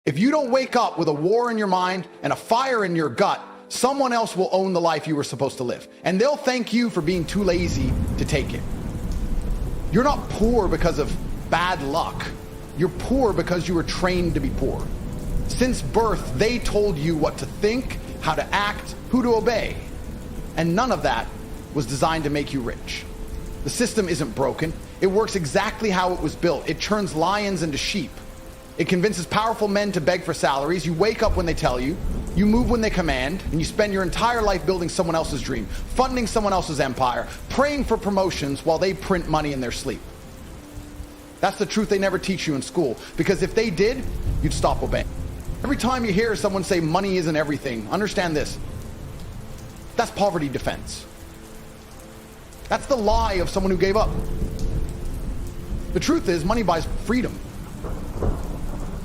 If you don't wake up with a war in your mind and a fire in your gut, someone else will own the life you were supposed to live. And they'll thank you for being too lazy to take it. You're not poor because of bad luck. You're poor because you were trained to be poor. Since birth, they told you what to think, how to act, who to obey. And none of that was designed to make you rich. The system isn't broken. It works exactly how it was built. It turns lions into sheep. It convinces powerful men to beg for salaries. You wake up when they tell you, you move when they command, and you spend your entire life building someone else's dream, funding someone else's empire, praying for promotions while they print money in their sleep. That's the truth they never teach you in school, because if they did, you'd stop obeying. Every time you hear someone say money isn't everything, understand this. That's poverty defense. That's the lie of someone who gave up. The truth is, money buys freedom.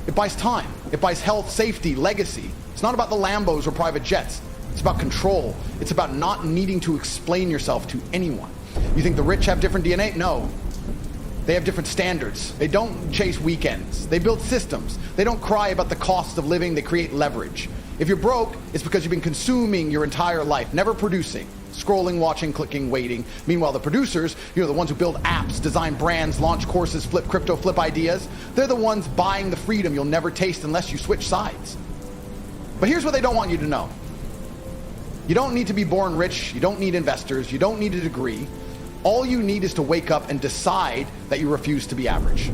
It buys time. It buys health, safety, legacy. It's not about the Lambos or private jets. It's about control. It's about not needing to explain yourself to anyone. You think the rich have different DNA? No. They have different standards. They don't chase weekends. They build systems. They don't cry about the cost of living. They create leverage. If you're broke, it's because you've been consuming your entire life, never producing. Scrolling, watching, clicking, waiting. Meanwhile, the producers, the ones who build apps, design brands, launch courses, flip crypto, flip ideas, they're the ones buying the freedom you'll never taste unless you switch sides. But here's what they don't want you to know. You don't need to be born rich. You don't need investors. You don't need a degree. All you need is to wake up and decide that you refuse to be average.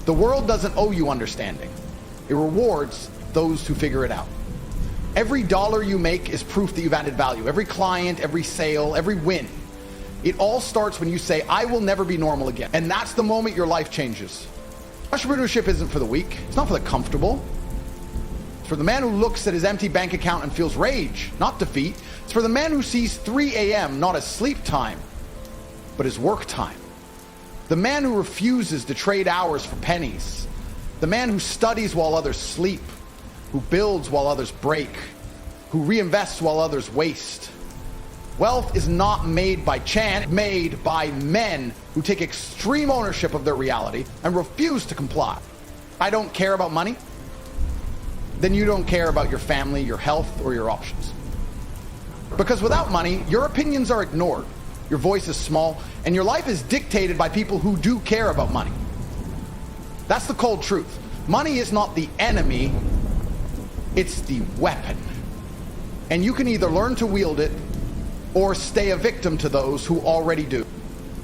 The world doesn't owe you understanding. It rewards those who figure it out. Every dollar you make is proof that you've added value. Every client, every sale, every win. It all starts when you say, I will never be normal again. And that's the moment your life changes. Entrepreneurship isn't for the weak. It's not for the comfortable. It's for the man who looks at his empty bank account and feels rage, not defeat. It's for the man who sees 3 a.m. not as sleep time, but as work time. The man who refuses to trade hours for pennies. The man who studies while others sleep. Who builds while others break, who reinvests while others waste. Wealth is not made by chance, made by men who take extreme ownership of their reality and refuse to comply. I don't care about money, then you don't care about your family, your health, or your options. Because without money, your opinions are ignored, your voice is small, and your life is dictated by people who do care about money. That's the cold truth. Money is not the enemy, it's the weapon. And you can either learn to wield it or stay a victim to those who already do.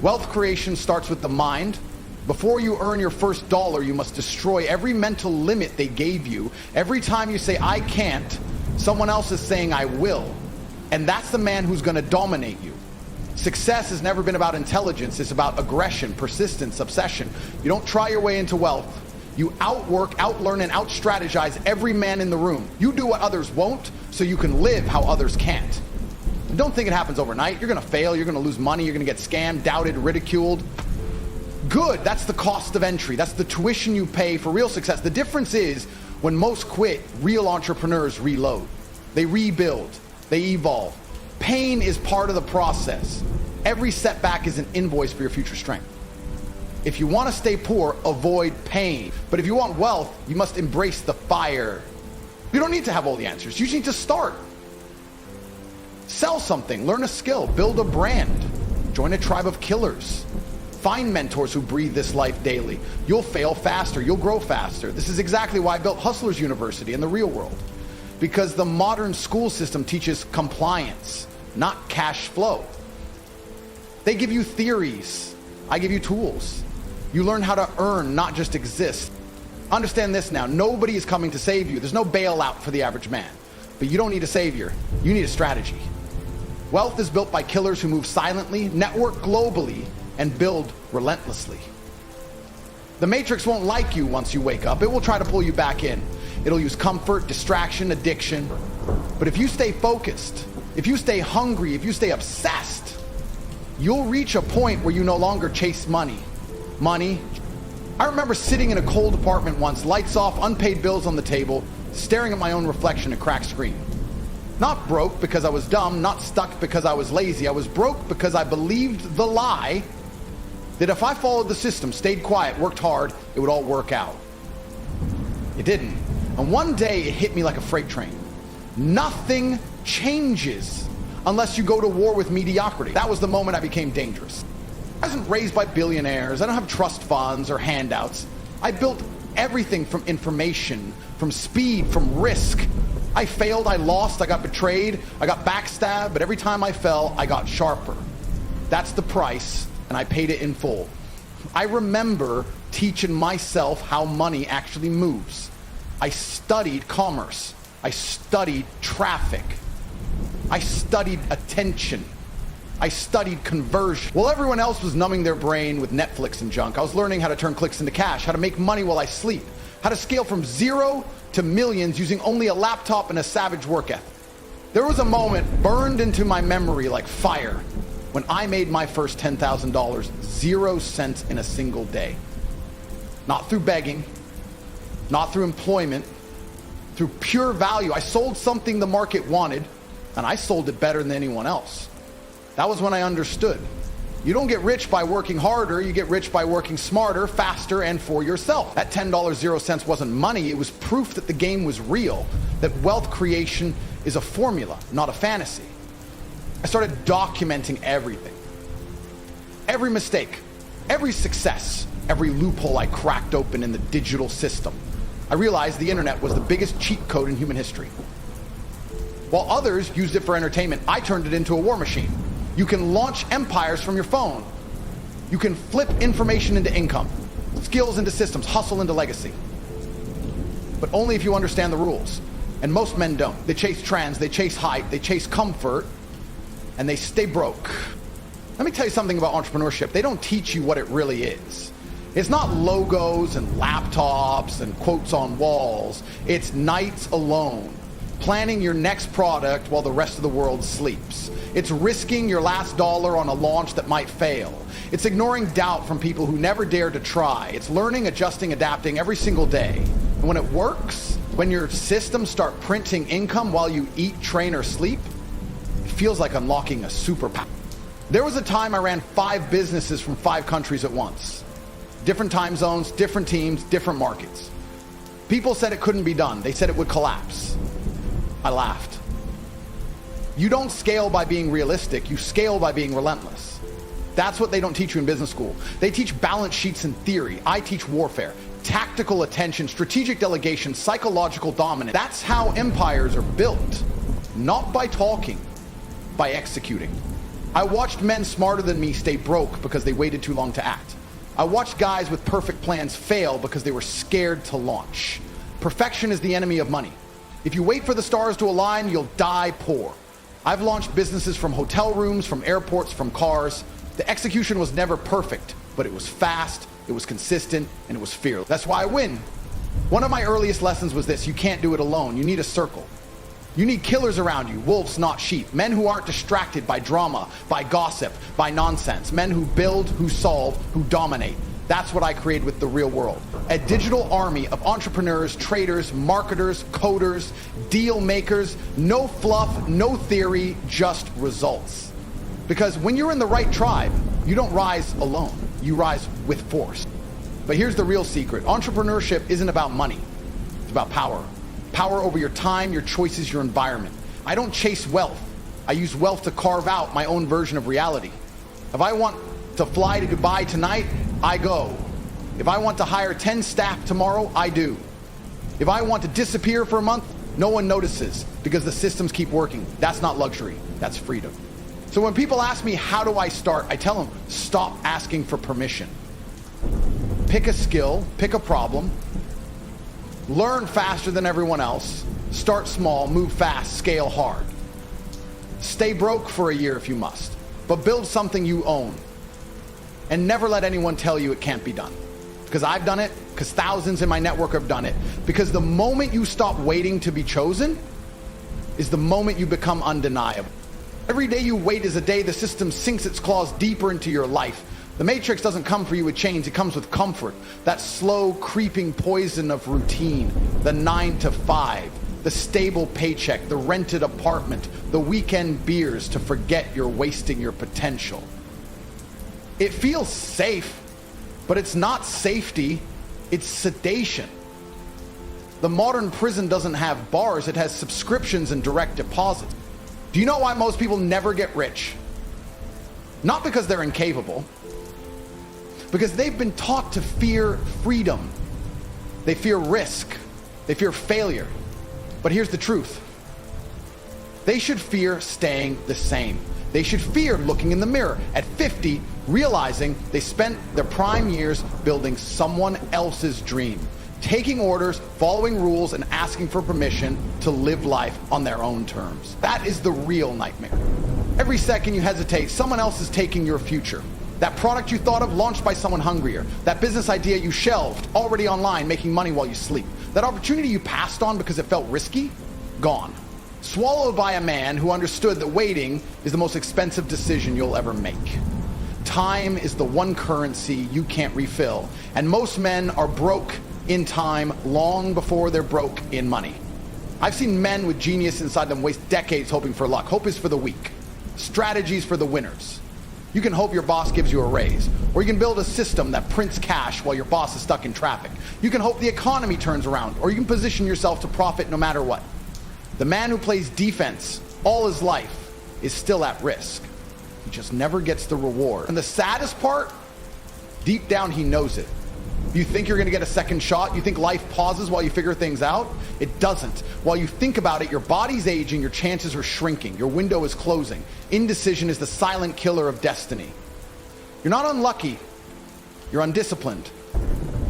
Wealth creation starts with the mind. Before you earn your first dollar, you must destroy every mental limit they gave you. Every time you say, I can't, someone else is saying, I will. And that's the man who's going to dominate you. Success has never been about intelligence. It's about aggression, persistence, obsession. You don't try your way into wealth. You outwork, outlearn, and outstrategize every man in the room. You do what others won't, so you can live how others can't. And don't think it happens overnight. You're going to fail. You're going to lose money. You're going to get scammed, doubted, ridiculed. Good. That's the cost of entry. That's the tuition you pay for real success. The difference is when most quit, real entrepreneurs reload. They rebuild. They evolve. Pain is part of the process. Every setback is an invoice for your future strength. If you want to stay poor, avoid pain. But if you want wealth, you must embrace the fire. You don't need to have all the answers. You just need to start. Sell something, learn a skill, build a brand, join a tribe of killers. Find mentors who breathe this life daily. You'll fail faster, you'll grow faster. This is exactly why I built Hustlers University in the real world. Because the modern school system teaches compliance, not cash flow. They give you theories, I give you tools. You learn how to earn, not just exist. Understand this now, nobody is coming to save you. There's no bailout for the average man. But you don't need a savior, you need a strategy. Wealth is built by killers who move silently, network globally, and build relentlessly. The Matrix won't like you once you wake up. It will try to pull you back in. It'll use comfort, distraction, addiction. But if you stay focused, if you stay hungry, if you stay obsessed, you'll reach a point where you no longer chase money. I remember sitting in a cold apartment once, lights off, unpaid bills on the table, staring at my own reflection in a cracked screen. Not broke because I was dumb, not stuck because I was lazy. I was broke because I believed the lie that if I followed the system, stayed quiet, worked hard, it would all work out. It didn't. And one day it hit me like a freight train. Nothing changes unless you go to war with mediocrity. That was the moment I became dangerous. I wasn't raised by billionaires. I don't have trust funds or handouts. I built everything from information, from speed, from risk. I failed, I lost, I got betrayed, I got backstabbed, but every time I fell, I got sharper. That's the price, and I paid it in full. I remember teaching myself how money actually moves. I studied commerce. I studied traffic. I studied attention. I studied conversion. While everyone else was numbing their brain with Netflix and junk, I was learning how to turn clicks into cash, how to make money while I sleep, how to scale from zero to millions using only a laptop and a savage work ethic. There was a moment burned into my memory like fire when I made my first $10,000, 0 cents in a single day. Not through begging, not through employment, through pure value. I sold something the market wanted, and I sold it better than anyone else. That was when I understood. You don't get rich by working harder, you get rich by working smarter, faster, and for yourself. That $10, 0 cents wasn't money, it was proof that the game was real, that wealth creation is a formula, not a fantasy. I started documenting everything. Every mistake, every success, every loophole I cracked open in the digital system. I realized the internet was the biggest cheat code in human history. While others used it for entertainment, I turned it into a war machine. You can launch empires from your phone. You can flip information into income, skills into systems, hustle into legacy. But only if you understand the rules. And most men don't. They chase trends, they chase hype, they chase comfort, and they stay broke. Let me tell you something about entrepreneurship. They don't teach you what it really is. It's not logos and laptops and quotes on walls. It's nights alone, planning your next product while the rest of the world sleeps. It's risking your last dollar on a launch that might fail. It's ignoring doubt from people who never dared to try. It's learning, adjusting, adapting every single day. And when it works, when your systems start printing income while you eat, train, or sleep, it feels like unlocking a superpower. There was a time I ran 5 businesses from 5 countries at once. Different time zones, different teams, different markets. People said it couldn't be done. They said it would collapse. I laughed. You don't scale by being realistic, you scale by being relentless. That's what they don't teach you in business school. They teach balance sheets in theory. I teach warfare, tactical attention, strategic delegation, psychological dominance. That's how empires are built, not by talking, by executing. I watched men smarter than me stay broke because they waited too long to act. I watched guys with perfect plans fail because they were scared to launch. Perfection is the enemy of money. If you wait for the stars to align, you'll die poor. I've launched businesses from hotel rooms, from airports, from cars. The execution was never perfect, but it was fast, it was consistent, and it was fearless. That's why I win. One of my earliest lessons was this: you can't do it alone. You need a circle. You need killers around you, wolves, not sheep. Men who aren't distracted by drama, by gossip, by nonsense. Men who build, who solve, who dominate. That's what I created with The Real World. A digital army of entrepreneurs, traders, marketers, coders, deal makers. No fluff, no theory, just results. Because when you're in the right tribe, you don't rise alone. You rise with force. But here's the real secret. Entrepreneurship isn't about money. It's about power. Power over your time, your choices, your environment. I don't chase wealth. I use wealth to carve out my own version of reality. If I want to fly to Dubai tonight, I go. If I want to hire 10 staff tomorrow, I do. If I want to disappear for a month, no one notices because the systems keep working. That's not luxury, that's freedom. So when people ask me, how do I start? I tell them, stop asking for permission. Pick a skill, pick a problem, learn faster than everyone else, start small, move fast, scale hard. Stay broke for a year if you must, but build something you own. And never let anyone tell you it can't be done. Because I've done it, because thousands in my network have done it. Because the moment you stop waiting to be chosen is the moment you become undeniable. Every day you wait is a day the system sinks its claws deeper into your life. The matrix doesn't come for you with chains, it comes with comfort. That slow, creeping poison of routine, the 9 to 5, the stable paycheck, the rented apartment, the weekend beers to forget you're wasting your potential. It feels safe, but it's not safety, it's sedation. The modern prison doesn't have bars, it has subscriptions and direct deposit. Do you know why most people never get rich? Not because they're incapable, because they've been taught to fear freedom. They fear risk. They fear failure. But here's the truth. They should fear staying the same. They should fear looking in the mirror at 50, realizing they spent their prime years building someone else's dream, taking orders, following rules, and asking for permission to live life on their own terms. That is the real nightmare. Every second you hesitate, someone else is taking your future. That product you thought of launched by someone hungrier. That business idea you shelved, already online, making money while you sleep. That opportunity you passed on because it felt risky, gone. Swallowed by a man who understood that waiting is the most expensive decision you'll ever make. Time is the one currency you can't refill, and most men are broke in time long before they're broke in money. I've seen men with genius inside them waste decades hoping for luck. Hope is for the weak. Strategies for the winners. You can hope your boss gives you a raise, or you can build a system that prints cash while your boss is stuck in traffic. You can hope the economy turns around, or you can position yourself to profit no matter what. The man who plays defense all his life is still at risk. He just never gets the reward. And the saddest part, deep down he knows it. You think you're going to get a second shot? You think life pauses while you figure things out? It doesn't. While you think about it, your body's aging, your chances are shrinking, your window is closing. Indecision is the silent killer of destiny. You're not unlucky. You're undisciplined.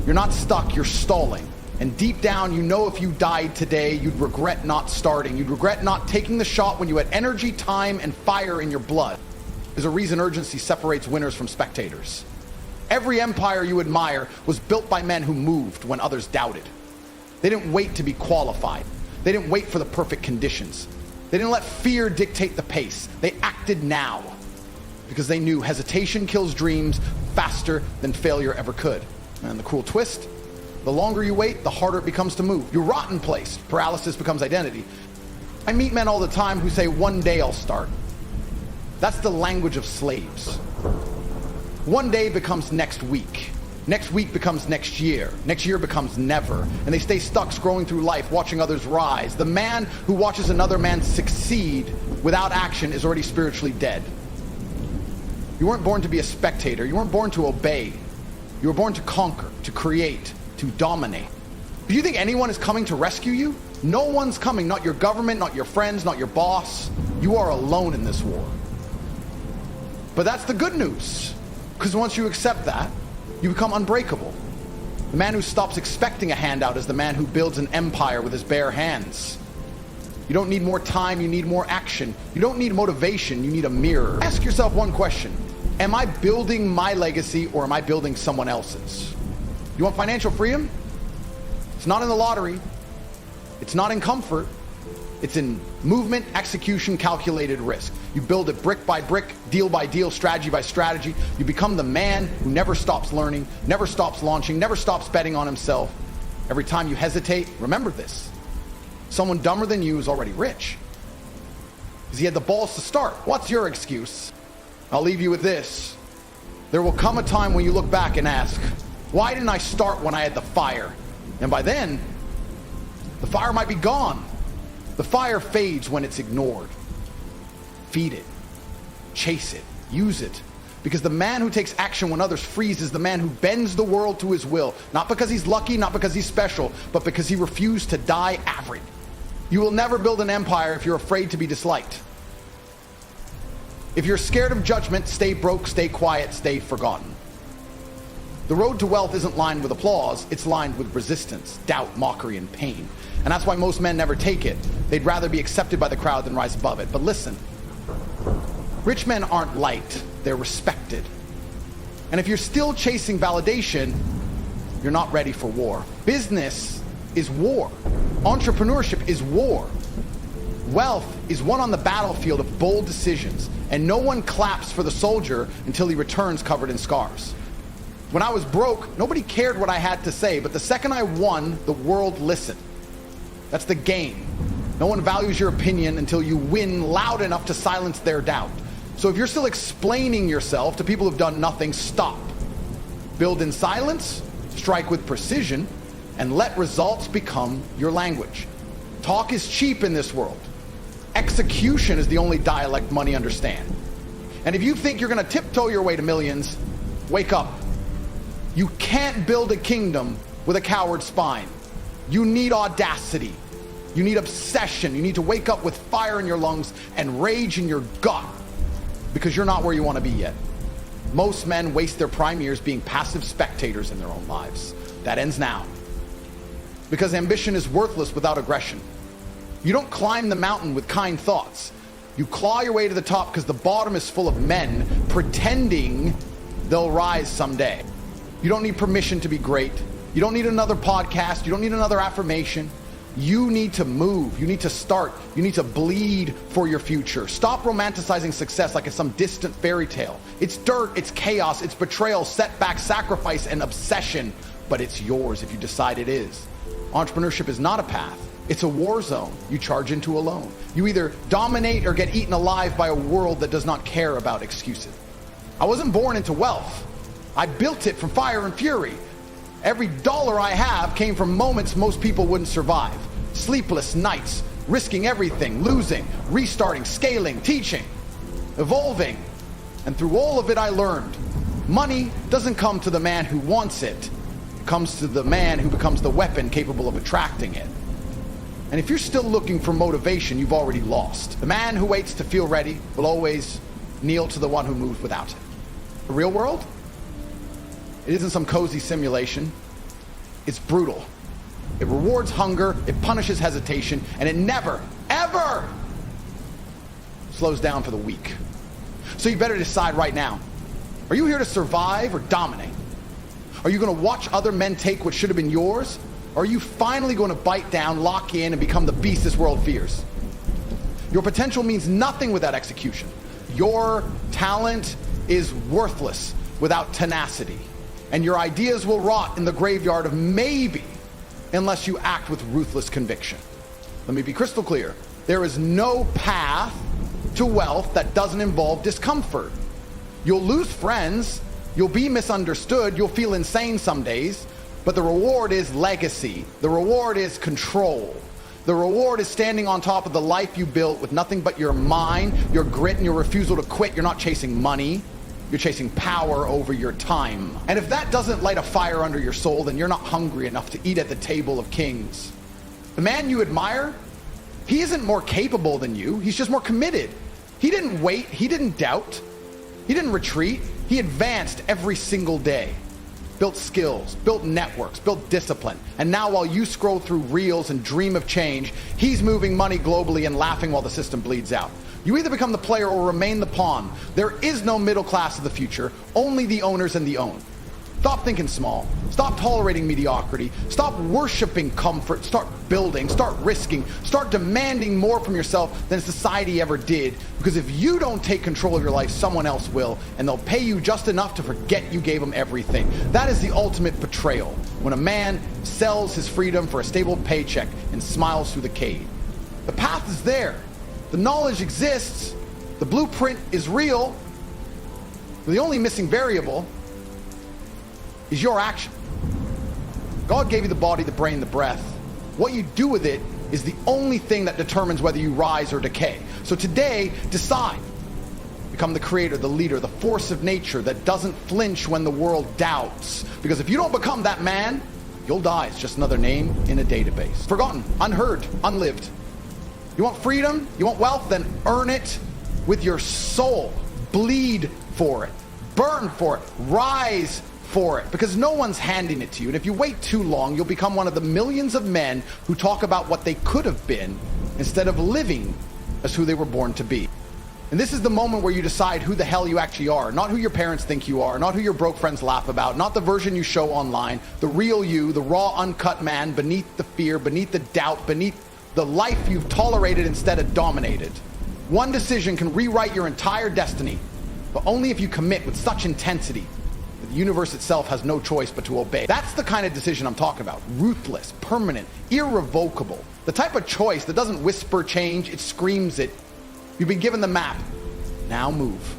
You're not stuck. You're stalling. And deep down, you know if you died today, you'd regret not starting. You'd regret not taking the shot when you had energy, time, and fire in your blood. There's a reason urgency separates winners from spectators. Every empire you admire was built by men who moved when others doubted. They didn't wait to be qualified. They didn't wait for the perfect conditions. They didn't let fear dictate the pace. They acted now because they knew hesitation kills dreams faster than failure ever could. And the cruel twist, the longer you wait, the harder it becomes to move. You're rot in place. Paralysis becomes identity. I meet men all the time who say, one day I'll start. That's the language of slaves. One day becomes next week. Next week becomes next year. Next year becomes never. And they stay stuck scrolling through life, watching others rise. The man who watches another man succeed without action is already spiritually dead. You weren't born to be a spectator. You weren't born to obey. You were born to conquer, to create, to dominate. Do you think anyone is coming to rescue you? No one's coming. Not your government, not your friends, not your boss. You are alone in this war. But that's the good news. Because once you accept that, you become unbreakable. The man who stops expecting a handout is the man who builds an empire with his bare hands. You don't need more time, you need more action. You don't need motivation, you need a mirror. Ask yourself one question. Am I building my legacy or am I building someone else's? You want financial freedom? It's not in the lottery. It's not in comfort. It's in movement, execution, calculated risk. You build it brick by brick, deal by deal, strategy by strategy. You become the man who never stops learning, never stops launching, never stops betting on himself. Every time you hesitate, remember this. Someone dumber than you is already rich, because he had the balls to start. What's your excuse? I'll leave you with this. There will come a time when you look back and ask, why didn't I start when I had the fire? And by then, the fire might be gone. The fire fades when it's ignored. Feed it, chase it, use it. Because the man who takes action when others freeze is the man who bends the world to his will. Not because he's lucky, not because he's special, but because he refused to die average. You will never build an empire if you're afraid to be disliked. If you're scared of judgment, stay broke, stay quiet, stay forgotten. The road to wealth isn't lined with applause, it's lined with resistance, doubt, mockery, and pain. And that's why most men never take it. They'd rather be accepted by the crowd than rise above it. But listen, rich men aren't liked, they're respected. And if you're still chasing validation, you're not ready for war. Business is war. Entrepreneurship is war. Wealth is won on the battlefield of bold decisions, and no one claps for the soldier until he returns covered in scars. When I was broke, nobody cared what I had to say, but the second I won, the world listened. That's the game. No one values your opinion until you win loud enough to silence their doubt. So if you're still explaining yourself to people who've done nothing, stop. Build in silence, strike with precision, and let results become your language. Talk is cheap in this world. Execution is the only dialect money understands. And if you think you're going to tiptoe your way to millions, wake up. You can't build a kingdom with a coward spine. You need audacity. You need obsession. You need to wake up with fire in your lungs and rage in your gut, because you're not where you want to be yet. Most men waste their prime years being passive spectators in their own lives. That ends now. Because ambition is worthless without aggression. You don't climb the mountain with kind thoughts. You claw your way to the top because the bottom is full of men pretending they'll rise someday. You don't need permission to be great. You don't need another podcast. You don't need another affirmation. You need to move. You need to start. You need to bleed for your future. Stop romanticizing success like it's some distant fairy tale. It's dirt, it's chaos, it's betrayal, setback, sacrifice, and obsession. But it's yours if you decide it is. Entrepreneurship is not a path. It's a war zone you charge into alone. You either dominate or get eaten alive by a world that does not care about excuses. I wasn't born into wealth. I built it from fire and fury. Every dollar I have came from moments most people wouldn't survive. Sleepless nights, risking everything, losing, restarting, scaling, teaching, evolving. And through all of it, I learned money doesn't come to the man who wants it. It comes to the man who becomes the weapon capable of attracting it. And if you're still looking for motivation, you've already lost. The man who waits to feel ready will always kneel to the one who moves without it. The real world? It isn't some cozy simulation. It's brutal. It rewards hunger, it punishes hesitation, and it never, ever slows down for the weak. So you better decide right now. Are you here to survive or dominate? Are you going to watch other men take what should have been yours? Or are you finally going to bite down, lock in, and become the beast this world fears? Your potential means nothing without execution. Your talent is worthless without tenacity. And your ideas will rot in the graveyard of maybe, unless you act with ruthless conviction. Let me be crystal clear. There is no path to wealth that doesn't involve discomfort. You'll lose friends, you'll be misunderstood, you'll feel insane some days, but the reward is legacy. The reward is control. The reward is standing on top of the life you built with nothing but your mind, your grit, and your refusal to quit. You're not chasing money. You're chasing power over your time. And if that doesn't light a fire under your soul, then you're not hungry enough to eat at the table of kings. The man you admire, he isn't more capable than you. He's just more committed. He didn't wait. He didn't doubt. He didn't retreat. He advanced every single day. Built skills, built networks, built discipline. And now while you scroll through reels and dream of change, he's moving money globally and laughing while the system bleeds out. You either become the player or remain the pawn. There is no middle class of the future, only the owners and the owned. Stop thinking small. Stop tolerating mediocrity. Stop worshiping comfort. Start building. Start risking. Start demanding more from yourself than society ever did. Because if you don't take control of your life, someone else will. And they'll pay you just enough to forget you gave them everything. That is the ultimate betrayal. When a man sells his freedom for a stable paycheck and smiles through the cave. The path is there. The knowledge exists. The blueprint is real. The only missing variable is your action. God gave you the body, the brain, the breath. What you do with it is the only thing that determines whether you rise or decay. So today, decide. Become the creator, the leader, the force of nature that doesn't flinch when the world doubts. Because if you don't become that man, you'll die. It's just another name in a database. Forgotten, unheard, unlived. You want freedom? You want wealth? Then earn it with your soul. Bleed for it. Burn for it. Rise for it. Because no one's handing it to you. And if you wait too long, you'll become one of the millions of men who talk about what they could have been instead of living as who they were born to be. And this is the moment where you decide who the hell you actually are. Not who your parents think you are. Not who your broke friends laugh about. Not the version you show online. The real you, the raw, uncut man beneath the fear, beneath the doubt, beneath the life you've tolerated instead of dominated. One decision can rewrite your entire destiny, but only if you commit with such intensity that the universe itself has no choice but to obey. That's the kind of decision I'm talking about. Ruthless, permanent, irrevocable. The type of choice that doesn't whisper change, it screams it. You've been given the map. Now move.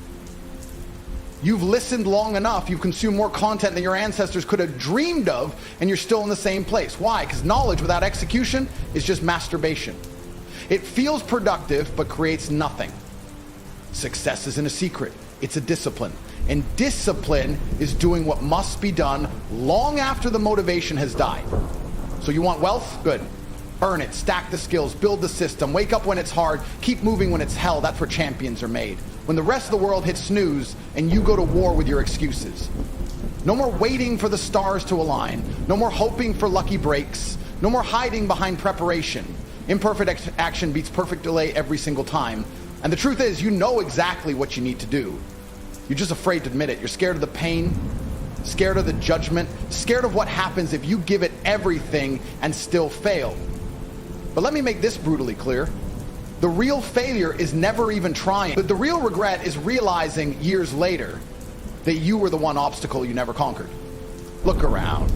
You've listened long enough, you've consumed more content than your ancestors could have dreamed of, and you're still in the same place. Why? Because knowledge without execution is just masturbation. It feels productive, but creates nothing. Success isn't a secret, it's a discipline. And discipline is doing what must be done long after the motivation has died. So you want wealth? Good. Earn it, stack the skills, build the system, wake up when it's hard, keep moving when it's hell. That's where champions are made. When the rest of the world hits snooze and you go to war with your excuses. No more waiting for the stars to align. No more hoping for lucky breaks. No more hiding behind preparation. Imperfect action beats perfect delay every single time. And the truth is, you know exactly what you need to do. You're just afraid to admit it. You're scared of the pain, scared of the judgment, scared of what happens if you give it everything and still fail. But let me make this brutally clear. The real failure is never even trying. But the real regret is realizing years later that you were the one obstacle you never conquered. Look around.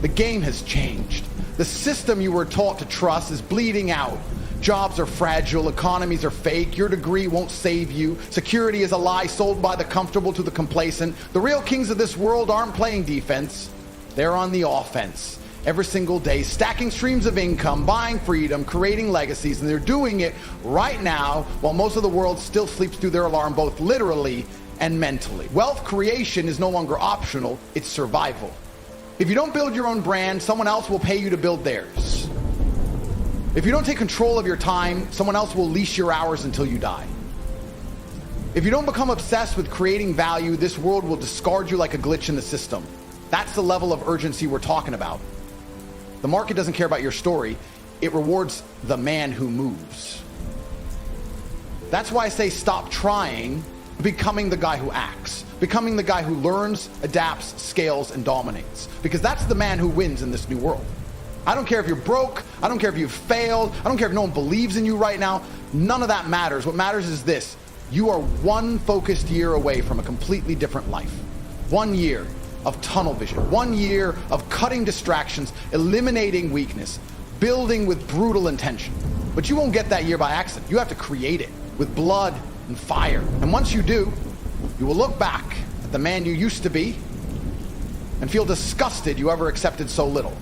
The game has changed. The system you were taught to trust is bleeding out. Jobs are fragile, economies are fake, your degree won't save you, security is a lie sold by the comfortable to the complacent. The real kings of this world aren't playing defense, they're on the offense. Every single day, stacking streams of income, buying freedom, creating legacies, and they're doing it right now while most of the world still sleeps through their alarm, both literally and mentally. Wealth creation is no longer optional, it's survival. If you don't build your own brand, someone else will pay you to build theirs. If you don't take control of your time, someone else will leash your hours until you die. If you don't become obsessed with creating value, this world will discard you like a glitch in the system. That's the level of urgency we're talking about. The market doesn't care about your story. It rewards the man who moves. That's why I say stop trying, becoming the guy who acts, becoming the guy who learns, adapts, scales, and dominates. Because that's the man who wins in this new world. I don't care if you're broke. I don't care if you've failed. I don't care if no one believes in you right now. None of that matters. What matters is this. You are one focused year away from a completely different life. 1 year of tunnel vision. 1 year of cutting distractions, eliminating weakness, building with brutal intention. But you won't get that year by accident. You have to create it with blood and fire. And once you do, you will look back at the man you used to be and feel disgusted you ever accepted so little.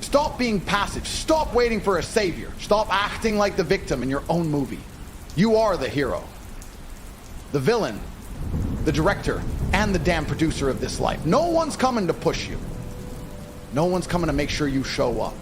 Stop being passive. Stop waiting for a savior. Stop acting like the victim in your own movie. You are the hero, the villain, the director, and the damn producer of this life. No one's coming to push you. No one's coming to make sure you show up.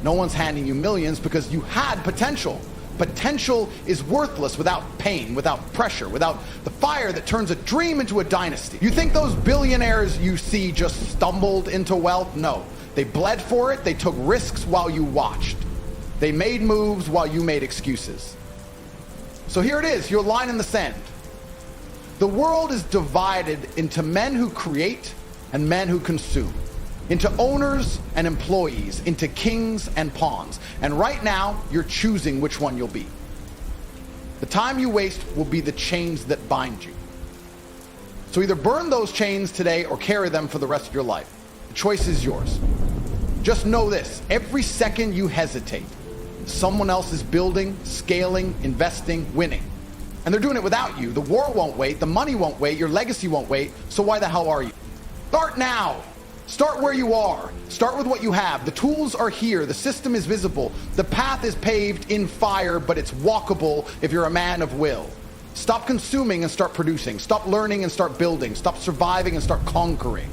No one's handing you millions because you had potential. Potential is worthless without pain, without pressure, without the fire that turns a dream into a dynasty. You think those billionaires you see just stumbled into wealth? No. They bled for it. They took risks while you watched. They made moves while you made excuses. So here it is, your line in the sand. The world is divided into men who create and men who consume, into owners and employees, into kings and pawns. And right now, you're choosing which one you'll be. The time you waste will be the chains that bind you. So either burn those chains today or carry them for the rest of your life. The choice is yours. Just know this, every second you hesitate, someone else is building, scaling, investing, winning. And they're doing it without you. The war won't wait, the money won't wait, your legacy won't wait, so why the hell are you? Start now. Start where you are. Start with what you have. The tools are here, the system is visible, the path is paved in fire, but it's walkable if you're a man of will. Stop consuming and start producing. Stop learning and start building. Stop surviving and start conquering.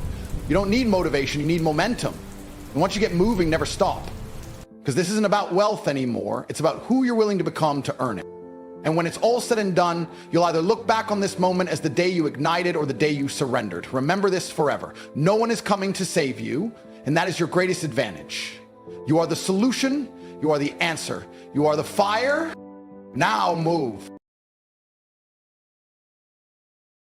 You don't need motivation, you need momentum. And once you get moving, never stop. Because this isn't about wealth anymore, it's about who you're willing to become to earn it. And when it's all said and done, you'll either look back on this moment as the day you ignited or the day you surrendered. Remember this forever. No one is coming to save you, and that is your greatest advantage. You are the solution, you are the answer, you are the fire. Now move.